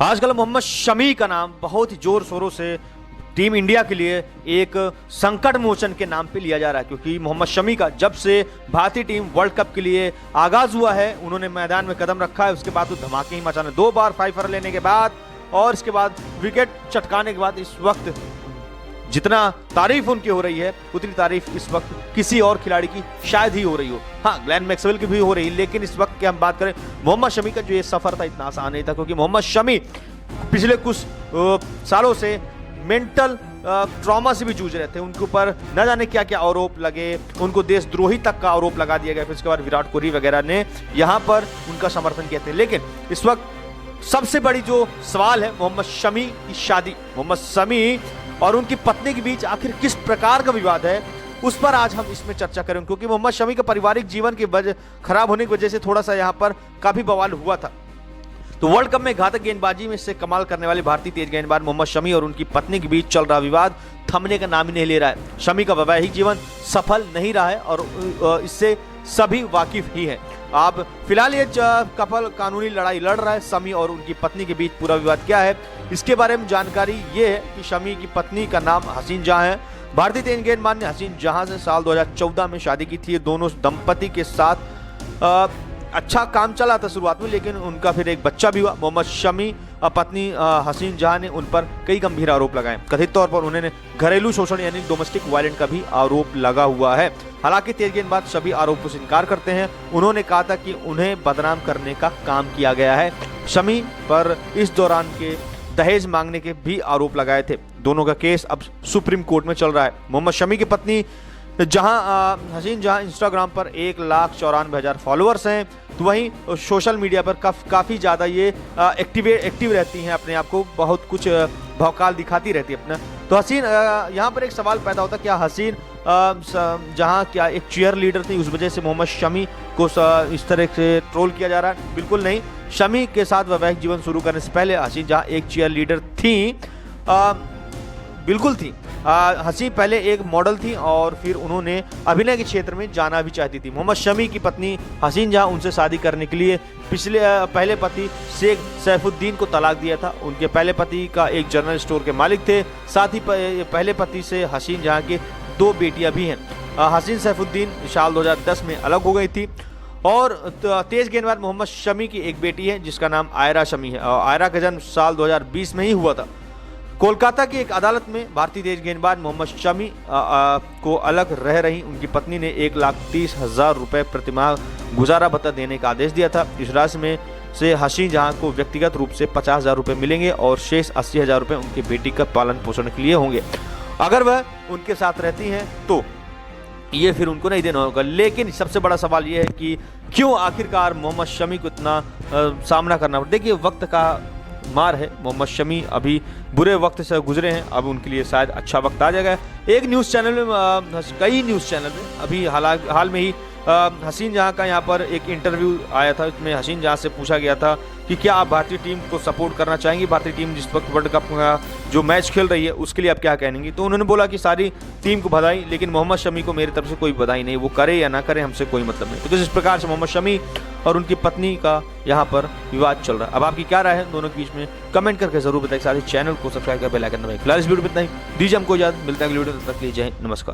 आजकल मोहम्मद शमी का नाम बहुत ही जोर शोरों से टीम इंडिया के लिए एक संकट मोचन के नाम पे लिया जा रहा है, क्योंकि मोहम्मद शमी का जब से भारतीय टीम वर्ल्ड कप के लिए आगाज हुआ है, उन्होंने मैदान में कदम रखा है। उसके बाद तो धमाके ही मचाने, 2 बार 5 लेने के बाद और इसके बाद विकेट चटकाने के बाद इस वक्त जितना तारीफ उनकी हो रही है उतनी तारीफ इस वक्त किसी और खिलाड़ी की शायद ही हो रही हो। हाँ, ग्लेन मैक्सवेल की भी हो रही है, लेकिन इस वक्त की हम बात करें मोहम्मद शमी का जो ये सफर था इतना आसान नहीं था, क्योंकि मोहम्मद शमी पिछले कुछ सालों से मेंटल ट्रॉमा से भी जूझ रहे थे। उनके ऊपर न जाने क्या क्या आरोप लगे, उनको देशद्रोही तक का आरोप लगा दिया गया। फिर उसके बाद विराट कोहली वगैरह ने यहाँ पर उनका समर्थन किया था। लेकिन इस वक्त सबसे बड़ी जो सवाल है मोहम्मद शमी की शादी, मोहम्मद शमी और उनकी पत्नी के बीच आखिर किस प्रकार का विवाद है, उस पर आज हम इसमें चर्चा करेंगे। क्योंकि मोहम्मद शमी का पारिवारिक जीवन की वजह खराब होने की वजह से थोड़ा सा यहाँ पर काफी बवाल हुआ था। तो वर्ल्ड कप में घातक गेंदबाजी में से कमाल करने वाले भारतीय तेज गेंदबाज मोहम्मद शमी और उनकी पत्नी के बीच चल रहा विवाद थमने का नाम ही नहीं ले रहा है। शमी का वैवाहिक जीवन सफल नहीं रहा है और इससे सभी वाकिफ ही हैं। अब फिलहाल ये कपल कानूनी लड़ाई लड़ रहा है। शमी और उनकी पत्नी के बीच पूरा विवाद क्या है, इसके बारे में जानकारी ये है कि शमी की पत्नी का नाम हसीन जहां है। भारतीय तेज गेंदबाज ने हसीन जहां से साल 2014 में शादी की थी। दोनों दंपति के साथ अच्छा काम चला था शुरुआत में, लेकिन उनका फिर एक बच्चा भी हुआ। मोहम्मद शमी पत्नी हसीन जहां ने उन पर कई गंभीर आरोप लगाए। कथित तौर पर उन्होंने घरेलू शोषण यानी डोमेस्टिक वायलेंस का भी आरोप लगा हुआ है। हालांकि तेज गेंदबाज सभी आरोपों से इनकार करते हैं। उन्होंने कहा था कि उन्हें बदनाम करने का काम किया गया है। शमी पर इस दौरान के दहेज मांगने के भी आरोप लगाए थे। दोनों का केस अब सुप्रीम कोर्ट में चल रहा है। मोहम्मद शमी की पत्नी हसीन जहां इंस्टाग्राम पर 1,94,000 फॉलोअर्स हैं, तो वहीं सोशल मीडिया पर काफ़ी ज़्यादा ये एक्टिव रहती हैं, अपने आप को बहुत कुछ भौकाल दिखाती रहती है अपना। तो हसीन यहाँ पर एक सवाल पैदा होता है, क्या हसीन जहाँ क्या एक चीयर लीडर थी, उस वजह से मोहम्मद शमी को इस तरह से ट्रोल किया जा रहा है? बिल्कुल नहीं। शमी के साथ वैवाहिक जीवन शुरू करने से पहले हसीन जहाँ एक चीयर लीडर थी, बिल्कुल थी। हसीन पहले एक मॉडल थी और फिर उन्होंने अभिनय के क्षेत्र में जाना भी चाहती थी। मोहम्मद शमी की पत्नी हसीन जहां उनसे शादी करने के लिए पहले पति शेख सैफुद्दीन को तलाक दिया था। उनके पहले पति का एक जनरल स्टोर के मालिक थे। साथ ही पहले पति से हसीन जहां की 2 बेटियां भी हैं। हसीन सैफुद्दीन साल 2010 में अलग हो गई थी। और तेज गेंदबाज मोहम्मद शमी की एक बेटी है जिसका नाम आयरा शमी है। आयरा का जन्म साल 2020 में ही हुआ था। कोलकाता की एक अदालत में भारतीय तेज गेंदबाज मोहम्मद शमी को अलग रह रही उनकी पत्नी ने 1,30,000 रुपये प्रतिमाह गुजारा भत्ता देने का आदेश दिया था। इस राशि में से हसीन जहां को व्यक्तिगत रूप से 50,000 रुपये मिलेंगे और शेष 80,000 रुपये उनकी बेटी का पालन पोषण के लिए होंगे। अगर वह उनके साथ रहती हैं तो ये फिर उनको नहीं देना होगा। लेकिन सबसे बड़ा सवाल ये है कि क्यों आखिरकार मोहम्मद शमी को इतना सामना करना पड़ा। देखिए, वक्त का मार है। मोहम्मद शमी अभी बुरे वक्त से गुजरे हैं, अब उनके लिए शायद अच्छा वक्त आ जाएगा। एक न्यूज़ चैनल में, कई न्यूज़ चैनल में अभी हाल में ही हसीन जहां का यहाँ पर एक इंटरव्यू आया था। इसमें हसीन जहां से पूछा गया था कि क्या आप भारतीय टीम को सपोर्ट करना चाहेंगी, भारतीय टीम जिस वक्त वर्ल्ड कप का जो मैच खेल रही है उसके लिए आप क्या कहेंगी। तो उन्होंने बोला कि सारी टीम को बधाई, लेकिन मोहम्मद शमी को मेरी तरफ से कोई बधाई नहीं, वो करे या ना करे हमसे कोई मतलब नहीं। तो इस प्रकार से मोहम्मद शमी और उनकी पत्नी का यहाँ पर विवाद चल रहा है। अब आपकी क्या राय है दोनों के बीच में, कमेंट करके जरूर बताएं। साथ ही चैनल को सब्सक्राइब कर बेल आइकन दबाएं। फिलहाल इस वीडियो में इतना ही। दीजिए हमको इजाजत, मिलता है अगली वीडियो में। तब तक के लिए जय हिंद, नमस्कार।